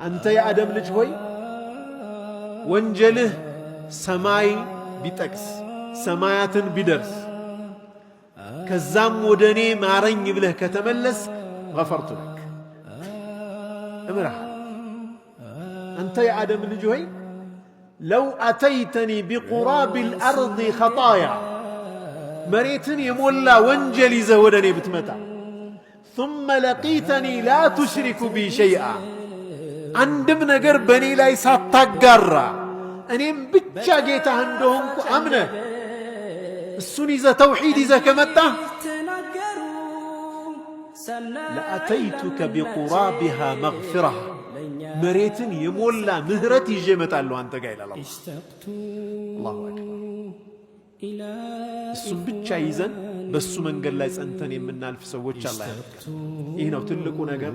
አንተ የአደም ልጅ ሆይ ወንጀልህ ሰማይ ቢጠቅስ ሰማያትን ቢደርስ ከዛም ወደኔ ማረኝ ብለህ ከተመለስ غفرت لك እምራህ አንተ የአደም ልጅ ሆይ لو أتيتني بقراب الأرض خطايا مريتن يمولا وانجلي زودني بتمتع ثم لقيتني لا تشرك بي شيئا عندم نجر بني لا يساتقرا أنيم بتشا جيتا عندهم أمنه السني ذا توحيد ذا كمتا لأتيتك بقرابها مغفرة مريتن يمولا مهرتي جمت الله أنت قايل الله الله أكبر السن بتشا يزن بس من قال لا يسأنتني من الف سوتش الله يهنا وتلقوا نجر